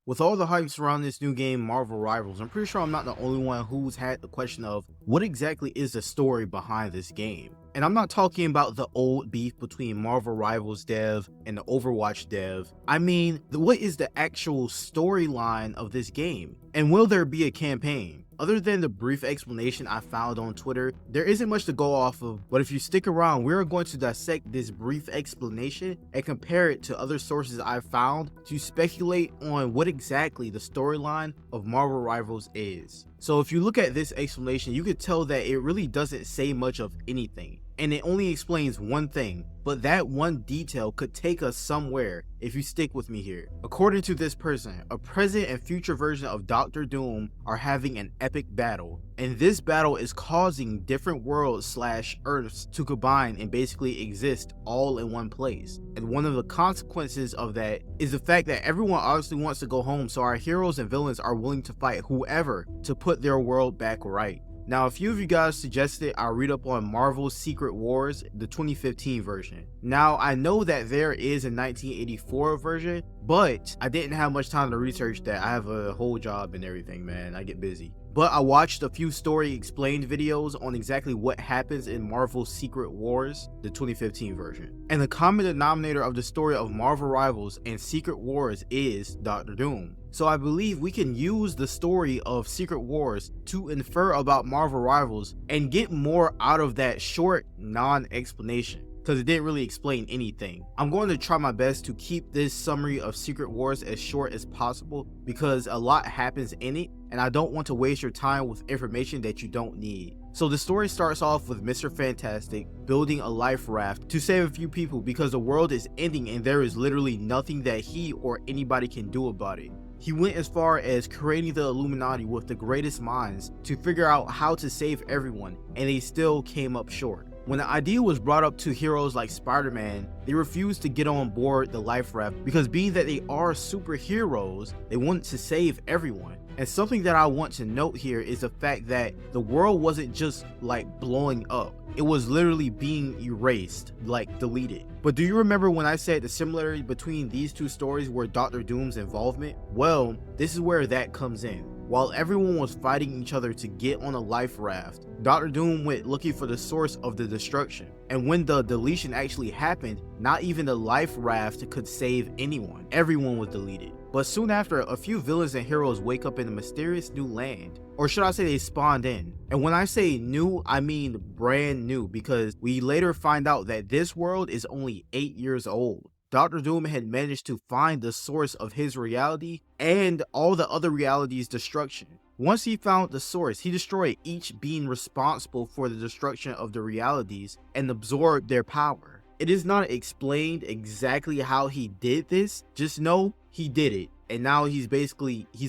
With all the hype surrounding this new game, Marvel Rivals, I'm pretty sure I'm not the only one who's had the question of what exactly is the story behind this game. And I'm not talking about the old beef between Marvel Rivals dev and the Overwatch dev. I mean, what is the actual storyline of this game? And will there be a campaign? Other than the brief explanation I found on Twitter, there isn't much to go off of, but if you stick around, we're going to dissect this brief explanation and compare it to other sources I've found to speculate on what exactly the storyline of Marvel Rivals is. So if you look at this explanation, you could tell that it really doesn't say much of anything, and it only explains one thing, but that one detail could take us somewhere if you stick with me here. According to this person, a present and future version of Doctor Doom are having an epic battle, and this battle is causing different worlds / Earths to combine and basically exist all in one place. And one of the consequences of that is the fact that everyone obviously wants to go home, so our heroes and villains are willing to fight whoever to put their world back right. Now, a few of you guys suggested I read up on Marvel's Secret Wars, the 2015 version. Now, I know that there is a 1984 version, but I didn't have much time to research that. I have a whole job and everything, man. I get busy. But I watched a few story explained videos on exactly what happens in Marvel's Secret Wars, the 2015 version. And the common denominator of the story of Marvel Rivals and Secret Wars is Doctor Doom. So I believe we can use the story of Secret Wars to infer about Marvel Rivals and get more out of that short non-explanation, because it didn't really explain anything. I'm going to try my best to keep this summary of Secret Wars as short as possible because a lot happens in it and I don't want to waste your time with information that you don't need. So the story starts off with Mr. Fantastic building a life raft to save a few people because the world is ending and there is literally nothing that he or anybody can do about it. He went as far as creating the Illuminati with the greatest minds to figure out how to save everyone, and they still came up short. When the idea was brought up to heroes like Spider-Man, they refused to get on board the life raft because being that they are superheroes, they wanted to save everyone. And something that I want to note here is the fact that the world wasn't just like blowing up. It was literally being erased, like deleted. But do you remember when I said the similarity between these two stories were Doctor Doom's involvement? Well, this is where that comes in. While everyone was fighting each other to get on a life raft, Doctor Doom went looking for the source of the destruction. And when the deletion actually happened, not even the life raft could save anyone. Everyone was deleted. But soon after, a few villains and heroes wake up in a mysterious new land. Or should I say they spawned in. And when I say new, I mean brand new, because we later find out that this world is only 8 years old. Doctor Doom had managed to find the source of his reality and all the other realities' destruction. Once he found the source, he destroyed each being responsible for the destruction of the realities and absorbed their power. It is not explained exactly how he did this, just know he did it, and now he's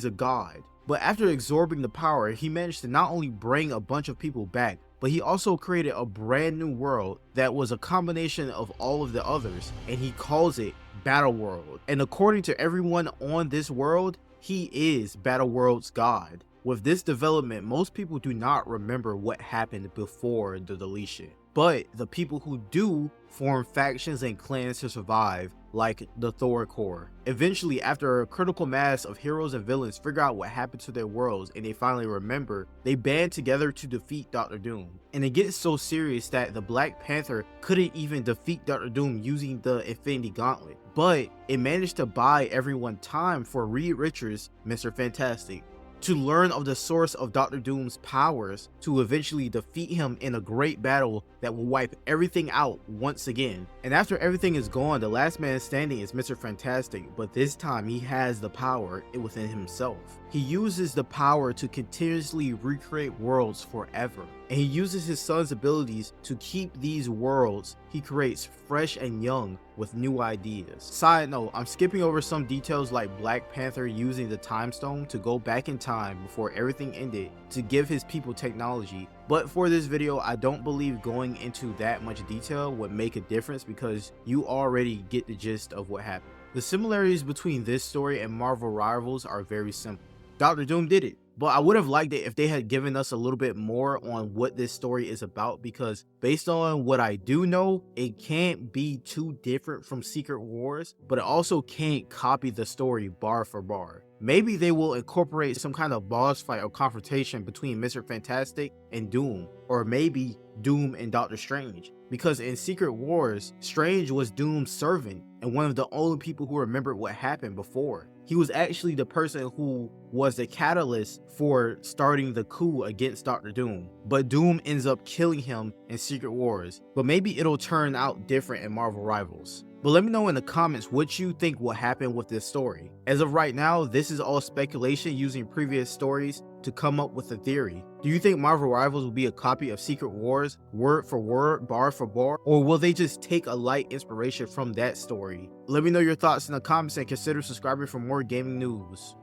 a god. But after absorbing the power, he managed to not only bring a bunch of people back, but he also created a brand new world that was a combination of all of the others, and he calls it Battle World. And according to everyone on this world, he is Battle World's god. With this development, most people do not remember what happened before the deletion. But the people who do form factions and clans to survive, like the Thor Corps. Eventually, after a critical mass of heroes and villains figure out what happened to their worlds and they finally remember, they band together to defeat Doctor Doom. And it gets so serious that the Black Panther couldn't even defeat Doctor Doom using the Infinity Gauntlet. But it managed to buy everyone time for Reed Richards, Mr. Fantastic, to learn of the source of Doctor Doom's powers to eventually defeat him in a great battle that will wipe everything out once again. And after everything is gone, the last man standing is Mr. Fantastic, but this time he has the power within himself. He uses the power to continuously recreate worlds forever, and he uses his son's abilities to keep these worlds he creates fresh and young with new ideas. Side note, I'm skipping over some details like Black Panther using the Time Stone to go back in time before everything ended to give his people technology, but for this video I don't believe going into that much detail would make a difference because you already get the gist of what happened. The similarities between this story and Marvel Rivals are very simple. Doctor Doom did it. But I would have liked it if they had given us a little bit more on what this story is about, because based on what I do know, it can't be too different from Secret Wars, but it also can't copy the story bar for bar. Maybe they will incorporate some kind of boss fight or confrontation between Mr. Fantastic and Doom, or maybe Doom and Doctor Strange. Because in Secret Wars, Strange was Doom's servant and one of the only people who remembered what happened before. He was actually the person who was the catalyst for starting the coup against Doctor Doom. But Doom ends up killing him in Secret Wars. But maybe it'll turn out different in Marvel Rivals. But let me know in the comments what you think will happen with this story. As of right now, this is all speculation using previous stories to come up with a theory. Do you think Marvel Rivals will be a copy of Secret Wars, word for word, bar for bar, or will they just take a light inspiration from that story? Let me know your thoughts in the comments and consider subscribing for more gaming news.